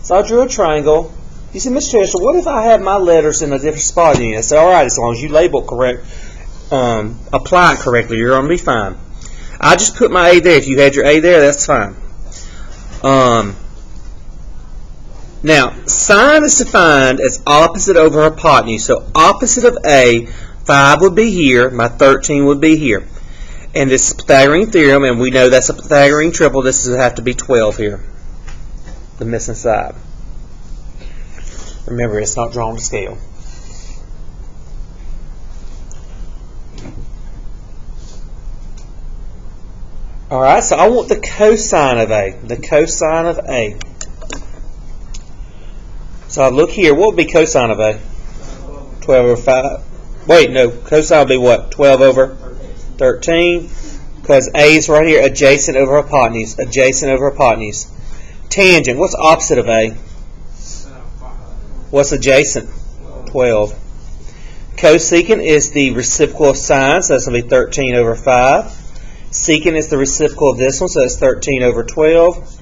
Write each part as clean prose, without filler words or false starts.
So I drew a triangle. You said, Mr. Chester, what if I have my letters in a different spot than you? I said, all right, as long as you label it correct, apply it correctly, you're going to be fine. I just put my A there. If you had your A there, that's fine. Now, sine is defined as opposite over hypotenuse. So opposite of A, 5 would be here, my 13 would be here. And this is Pythagorean theorem, and we know that's a Pythagorean triple. This would have to be 12 here, the missing side. Remember, it's not drawn to scale. Alright, so I want the cosine of A. The cosine of A. So I look here. What would be cosine of A? 12 over 5. Wait, no. Cosine would be what? 12 over 13. Because A is right here. Adjacent over hypotenuse. Adjacent over hypotenuse. Tangent. What's opposite of A? What's adjacent? 12. Cosecant is the reciprocal of sine. So that's going to be 13 over 5. Secant is the reciprocal of this one. So that's 13 over 12.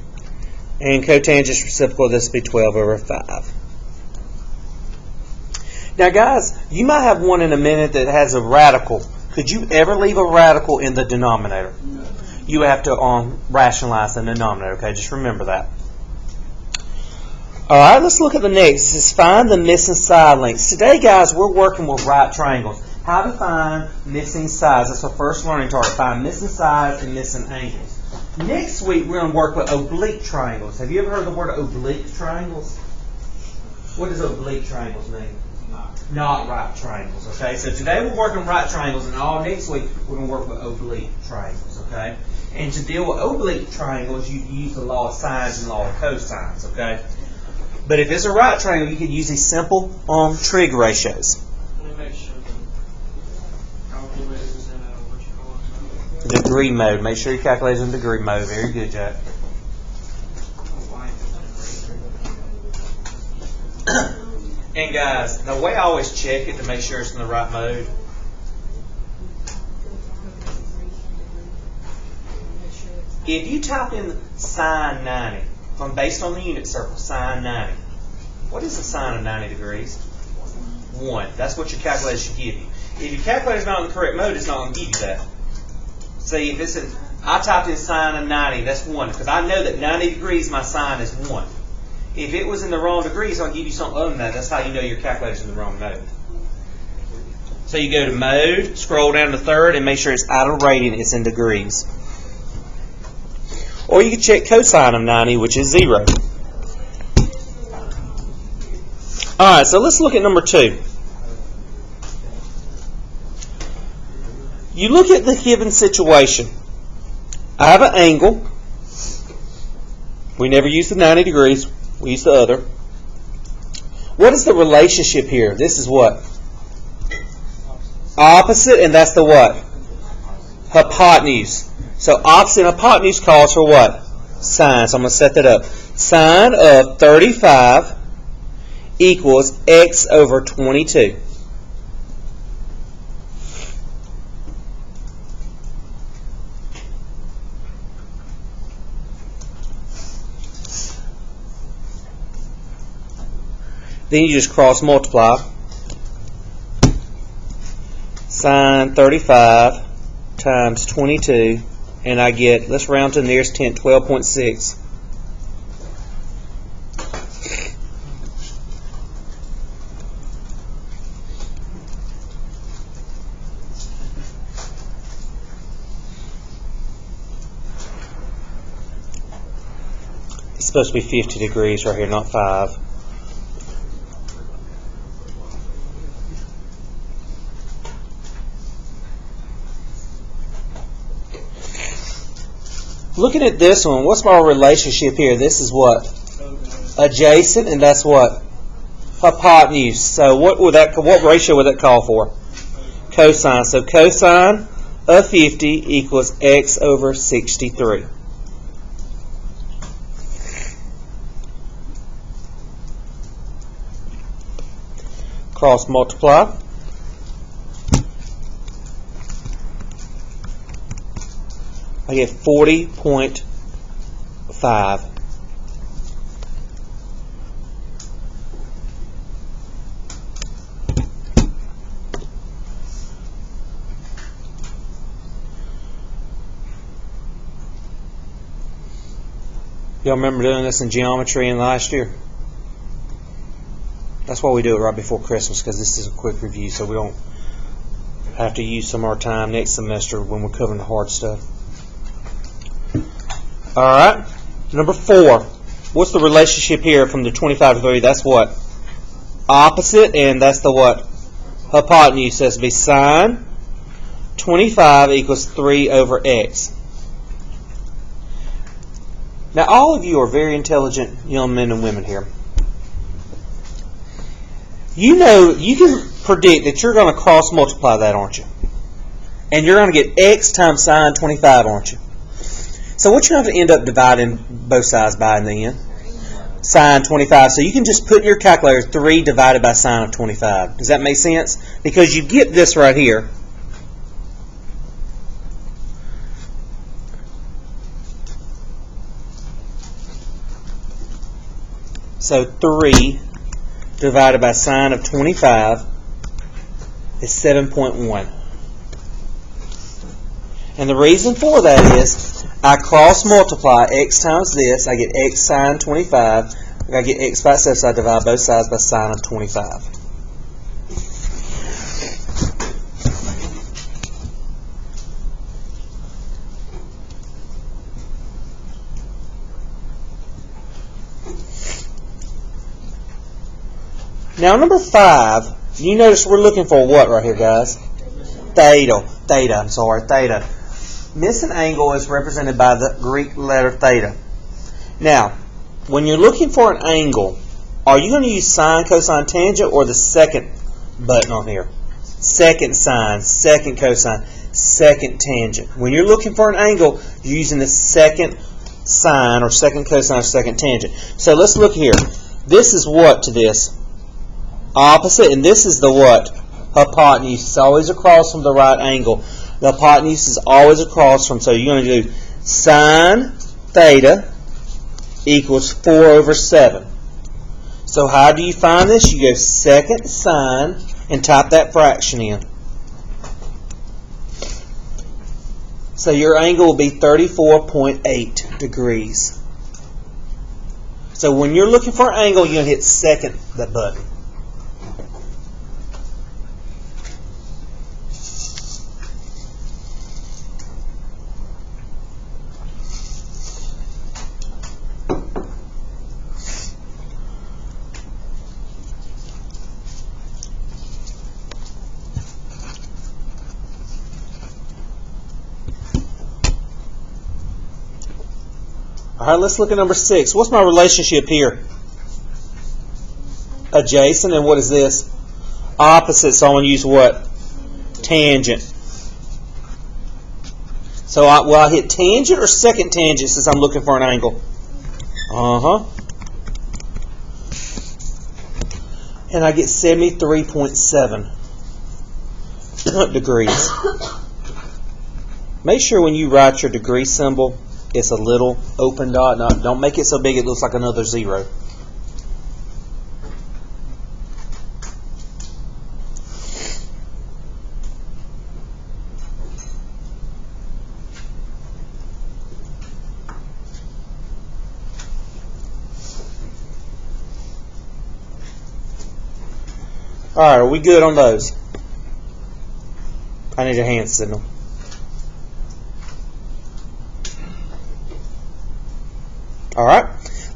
And cotangent is reciprocal of this will be 12 over 5. Now, guys, you might have one in a minute that has a radical. Could you ever leave a radical in the denominator? No. You have to rationalize the denominator, okay? Just remember that. All right, let's look at the next. This is find the missing side lengths. Today, guys, we're working with right triangles. How to find missing sides. That's our first learning target. Find missing sides and missing angles. Next week, we're going to work with oblique triangles. Have you ever heard the word oblique triangles? What does oblique triangles mean? Not right triangles, okay? So today we're working right triangles, and all next week we're going to work with oblique triangles, okay? And to deal with oblique triangles, you use the law of sines and law of cosines, okay? But if it's a right triangle, you can use these simple trig ratios. Let me make sure the calculator is in what you call it? Degree mode. Make sure you calculate in degree mode. Very good, Jack. And guys, the way I always check it to make sure it's in the right mode, if you type in sine 90, based on the unit circle, sine 90, what is the sine of 90 degrees? 1. That's what your calculator should give you. If your calculator is not in the correct mode, it's not going to give you that. See, if it's in, I typed in sine of 90, that's 1, because I know that 90 degrees, my sine is 1. If it was in the wrong degrees, I'll give you something other than that. That's how you know your calculator's in the wrong mode. So you go to mode, scroll down to third, and make sure it's out of radian, it's in degrees. Or you can check cosine of 90, which is 0. Alright, so let's look at number 2. You look at the given situation. I have an angle. We never use the 90 degrees. We use the other. What is the relationship here? This is what? Opposite, and that's the what? Hypotenuse. So opposite and hypotenuse calls for what? Sine. So I'm going to set that up. Sine of 35 equals x over 22. Then you just cross multiply. Sine 35 times 22, and I get, let's round to the nearest tenth, 12.6. It's supposed to be 50 degrees right here, not 5. Looking at this one, what's my relationship here? This is what? Adjacent, and that's what? Hypotenuse. So what ratio would that call for? Cosine. So cosine of 50 equals x over 63. Cross multiply. I get 40.5. Y'all remember doing this in geometry in last year? That's why we do it right before Christmas, because this is a quick review, so we don't have to use some of our time next semester when we're covering the hard stuff. All right. Number 4. What's the relationship here from the 25 to 30? That's what? Opposite, and that's the what? Hypotenuse. So it's to be sine 25 equals 3 over x. Now, all of you are very intelligent young men and women here. You know, you can predict that you're going to cross multiply that, aren't you? And you're going to get x times sine 25, aren't you? So what you're going to end up dividing both sides by in the end? Sine 25. So you can just put in your calculator 3 divided by sine of 25. Does that make sense? Because you get this right here. So 3 divided by sine of 25 is 7.1. And the reason for that is I cross multiply x times this. I get x sine 25. I get x by itself, so I divide both sides by sine of 25. Now, number 5, you notice we're looking for what right here, guys? Theta. Theta. Missing angle is represented by the Greek letter theta. Now, when you're looking for an angle, are you going to use sine, cosine, tangent, or the second button on here? Second sine, second cosine, second tangent. When you're looking for an angle, you're using the second sine, or second cosine, or second tangent. So let's look here. This is what to this? Opposite, and this is the what? Hypotenuse. It's always across from the right angle. The hypotenuse is always across from, so you're going to do sine theta equals 4 over 7. So how do you find this? You go second sine and type that fraction in. So your angle will be 34.8 degrees. So when you're looking for an angle, you're going to hit second that button. All right, let's look at number 6. What's my relationship here? Adjacent, and what is this? Opposite, so I'm going to use what? Tangent. So will I hit tangent or second tangent since I'm looking for an angle? And I get 73.7 degrees. Make sure when you write your degree symbol, it's a little open dot. No, don't make it so big it looks like another 0. All right, are we good on those? I need a hand signal. All right,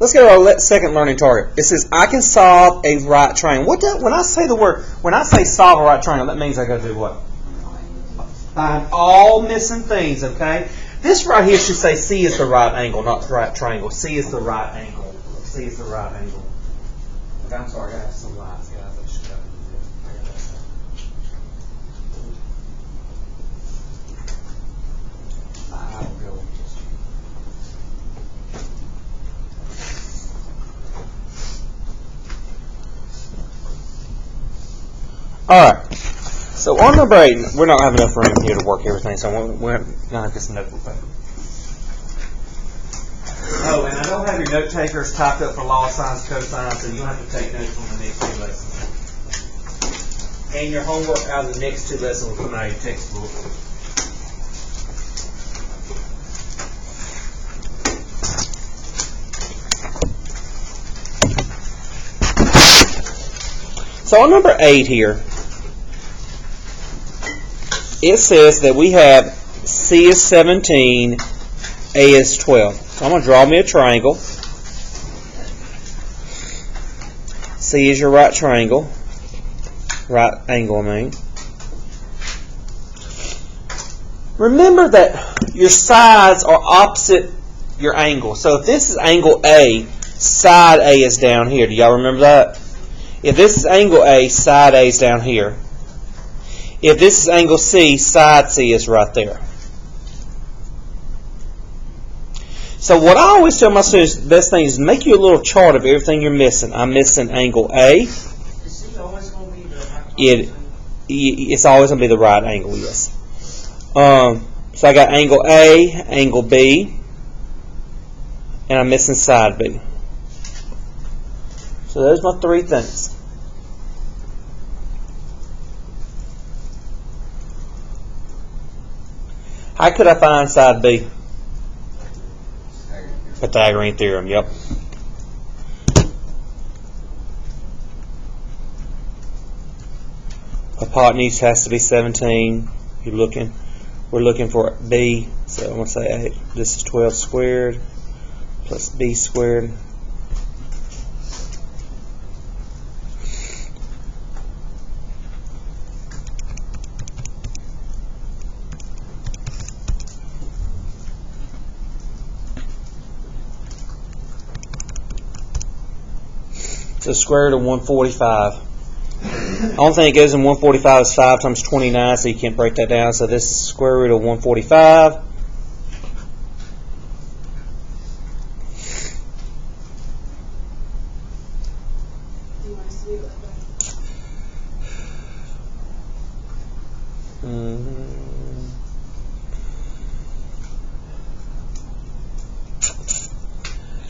let's go to our second learning target. It says I can solve a right triangle. When I say solve a right triangle, that means I got to do what? Find all missing things. Okay, this right here should say C is the right angle, not the right triangle. C is the right angle. C is the right angle. Okay, I'm sorry, I have some lights, guys. I should have. Alright, so on number 8, we're not having enough room here to work everything, so we're going to have this notebook paper. Oh, and I don't have your note takers typed up for law, sines, cosines, so you'll have to take notes on the next 2 lessons. And your homework out of the next 2 lessons will come out of your textbook. So on number 8 here, it says that we have C is 17, A is 12. So I'm going to draw me a triangle. C is your right triangle. Right angle, I mean. Remember that your sides are opposite your angle. So if this is angle A, side A is down here. Do y'all remember that? If this is angle A, side A is down here. If this is angle C, side C is right there. So what I always tell my students, the best thing is make you a little chart of everything you're missing. I'm missing angle A. Is C always going to be the right It's always going to be the right angle, yes. So I got angle A, angle B, and I'm missing side B. So those are my 3 things. How could I find side B? Pythagorean theorem, yep. Hypotenuse has to be 17. We're looking for B, so I'm going to say 8. This is 12 squared plus B squared. So square root of 145. The only thing that goes in 145 is 5 times 29, so you can't break that down. So this is square root of 145. Do you want us to do it like that?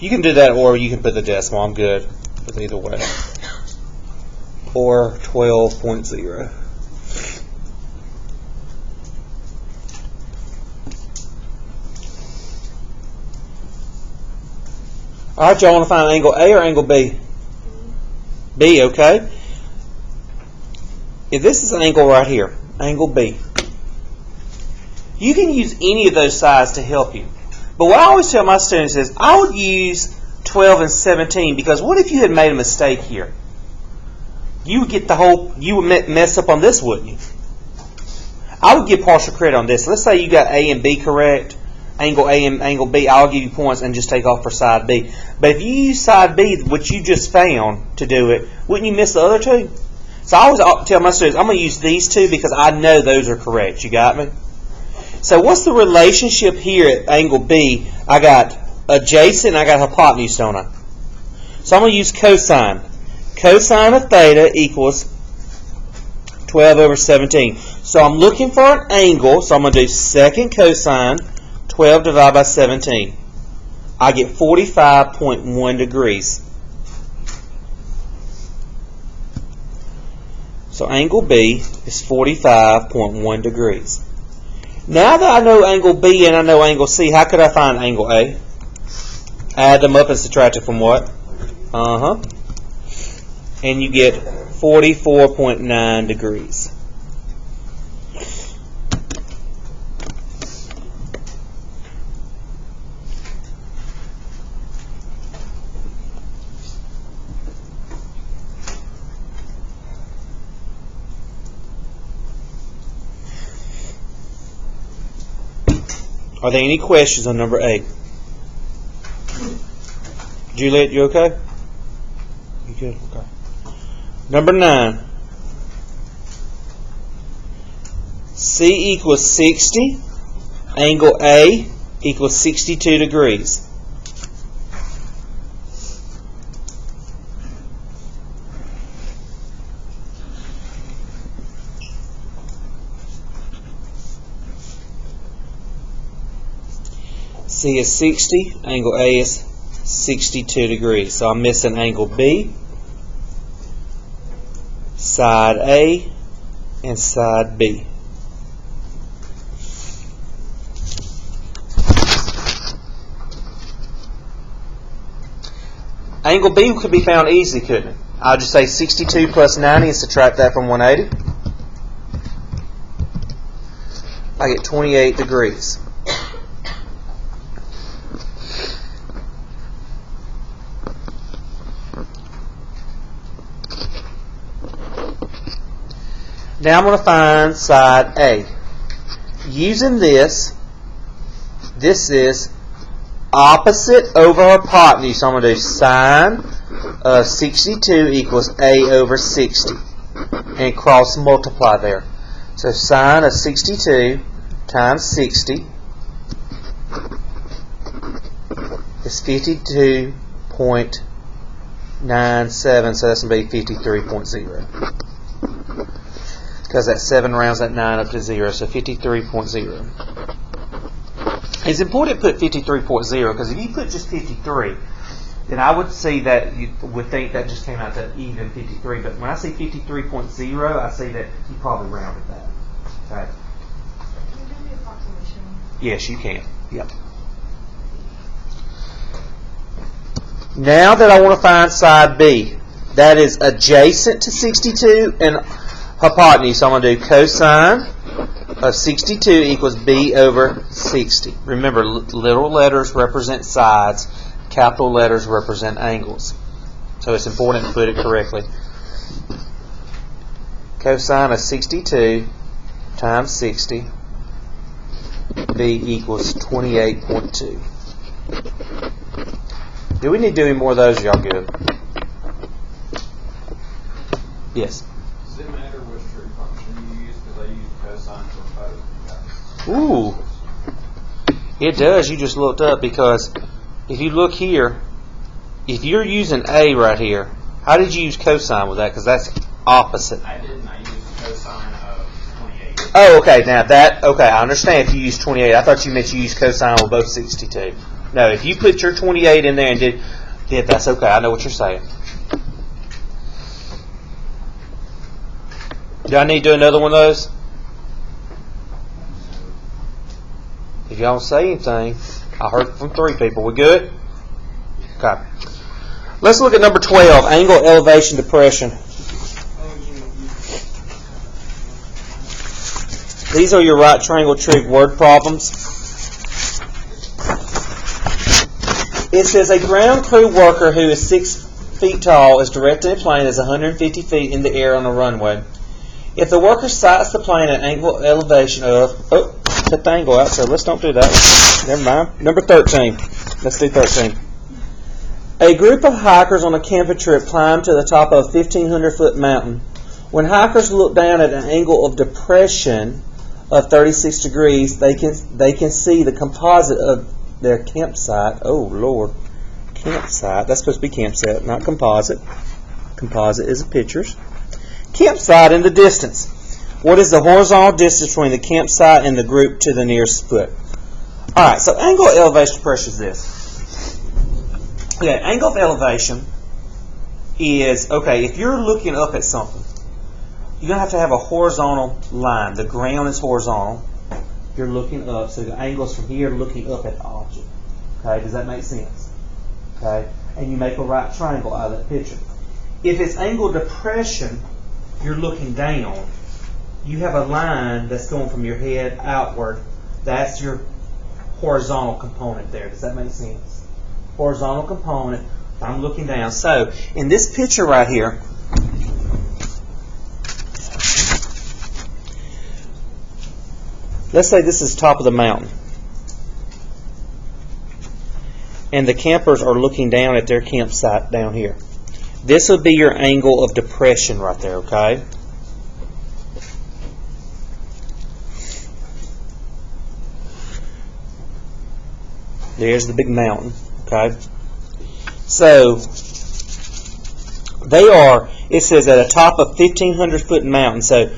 You can do that, or you can put the decimal. I'm good with either way. Or 12.0. All right, y'all want to find angle A or angle B? B, okay. If this is an angle right here, angle B, you can use any of those sides to help you. But what I always tell my students is I would use 12 and 17, because what if you had made a mistake here? You would get you would mess up on this, wouldn't you? I would give partial credit on this. Let's say you got A and B correct, angle A and angle B, I'll give you points and just take off for side B. But if you use side B, which you just found to do it, wouldn't you miss the other 2? So I always tell my students, I'm going to use these 2 because I know those are correct. You got me? So what's the relationship here at angle B? I got adjacent and I got hypotenuse, don't I? So I'm going to use cosine. Cosine of theta equals 12 over 17. So I'm looking for an angle, so I'm going to do second cosine, 12 divided by 17. I get 45.1 degrees. So angle B is 45.1 degrees. Now that I know angle B and I know angle C, how could I find angle A? Add them up and subtract it from what? And you get 44.9 degrees. Are there any questions on number 8? Juliet, you okay? You good? Okay. Number 9. C equals 60. Angle A equals 62 degrees. C is 60. Angle A is 62 degrees. So I'm missing angle B, side A, and side B. Angle B could be found easily, couldn't it? I'll just say 62 plus 90 and subtract that from 180. I get 28 degrees. Now I'm going to find side A. Using this is opposite over hypotenuse. So I'm going to do sine of 62 equals A over 60. And cross multiply there. So sine of 62 times 60 is 52.97. So that's going to be 53.0. Because that 7 rounds that 9 up to 0, so 53.0. It's important to put 53.0 because if you put just 53, then I would see that you would think that just came out to even 53. But when I see 53.0, I see that you probably rounded that. Okay. Can you do the approximation? Yes, you can. Yep. Now that I want to find side B, that is adjacent to 62 and hypotenuse. So I'm going to do cosine of 62 equals B over 60. Remember, little letters represent sides. Capital letters represent angles. So it's important to put it correctly. Cosine of 62 times 60. B equals 28.2. Do we need to do any more of those? Y'all good? Yes. Does it matter which trig function you use? Because I use cosine for both. Ooh. It does. You just looked up because if you look here, if you're using A right here, how did you use cosine with that? Because that's opposite. I didn't. I used cosine of 28. Oh, okay. Now that, okay, I understand if you use 28. I thought you meant you used cosine with both 62. No, if you put your 28 in there and did that's okay. I know what you're saying. Do I need to do another one of those? If y'all don't say anything, I heard from 3 people. We good? Okay. Let's look at number 12, angle, elevation, depression. These are your right triangle trig word problems. It says a ground crew worker who is 6 feet tall is directing a plane that's 150 feet in the air on a runway. If the worker sights the plane at an angle elevation of, cut the angle out, so let's don't do that. Never mind. Number 13. Let's do 13. A group of hikers on a camping trip climbed to the top of a 1,500-foot mountain. When hikers look down at an angle of depression of 36 degrees, they can see the composite of their campsite. Oh, Lord. Campsite. That's supposed to be campsite, not composite. Composite is pictures. Campsite in the distance. What is the horizontal distance between the campsite and the group to the nearest foot? Alright, so angle of elevation depression is this. Okay, angle of elevation is, okay, if you're looking up at something, you're going to have a horizontal line. The ground is horizontal. You're looking up, so the angle is from here looking up at the object. Okay, does that make sense? Okay, and you make a right triangle out of that picture. If it's angle depression, you're looking down. You have a line that's going from your head outward. That's your horizontal component there. Does that make sense? Horizontal component. I'm looking down. So, in this picture right here, let's say this is top of the mountain. And the campers are looking down at their campsite down here. This would be your angle of depression right there, okay? There's the big mountain, okay? So, they are, it says at a top of 1,500-foot mountain. So,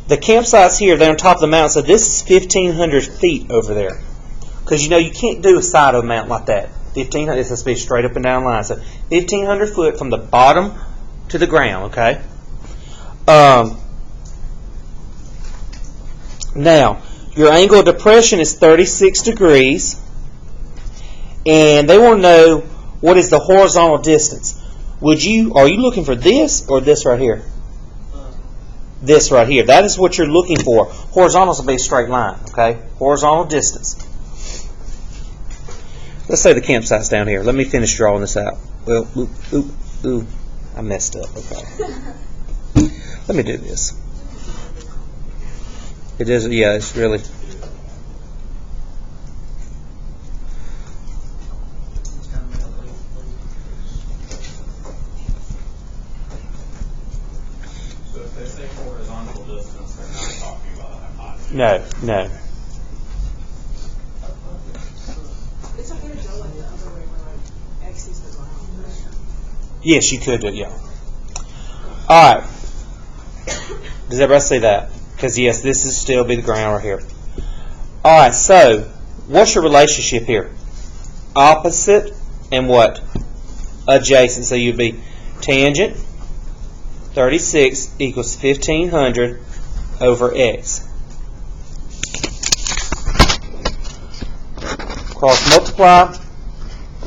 the campsite's here, they're on top of the mountain, so this is 1,500 feet over there. Because, you know, you can't do a side of a mountain like that. 1,500, this has to be a straight up and down line. So, 1,500 foot from the bottom to the ground, okay? Now, your angle of depression is 36 degrees. And they want to know What is the horizontal distance? Are you looking for this or this right here? This right here. That is what you're looking for. Horizontals will be a straight line, okay? Horizontal distance. Let's say the campsite's down here. Let me finish drawing this out. Well, ooh, I messed up. Okay. Let me do this. It is, yeah, it's really. So if they say horizontal distance, they're not talking about a hypotenuse. No. It's okay to go like the other way where like X is the ground. Yes, you could do it, yeah. All right. Does everybody see that? Because, yes, this is still be the ground right here. All right, so what's your relationship here? Opposite and what? Adjacent. So you'd be tangent 36 equals 1500 over x. Cross multiply.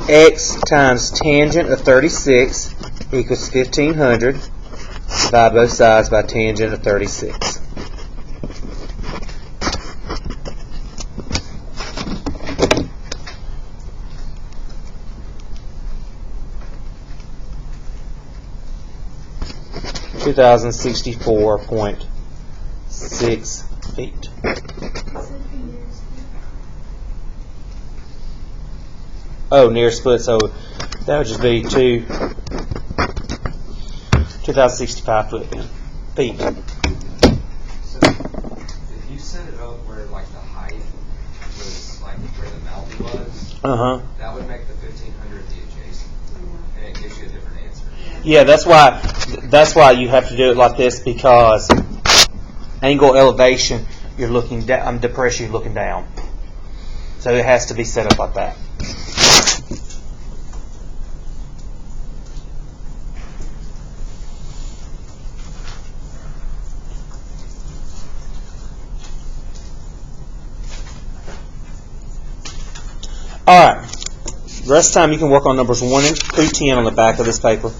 X times tangent of 36 equals 1500. Divide both sides by tangent of 36. .6 feet. Oh, nearest foot, so that would just be 2,065 feet. So if you set it up where like the height was like where the mouth was, that would make the 1500 the adjacent, and it gives you a different answer. Yeah, that's why you have to do it like this, because angle elevation, you're looking down, depression, you're looking down. So it has to be set up like that. All right. The rest of the time you can work on numbers 1 through 10 on the back of this paper.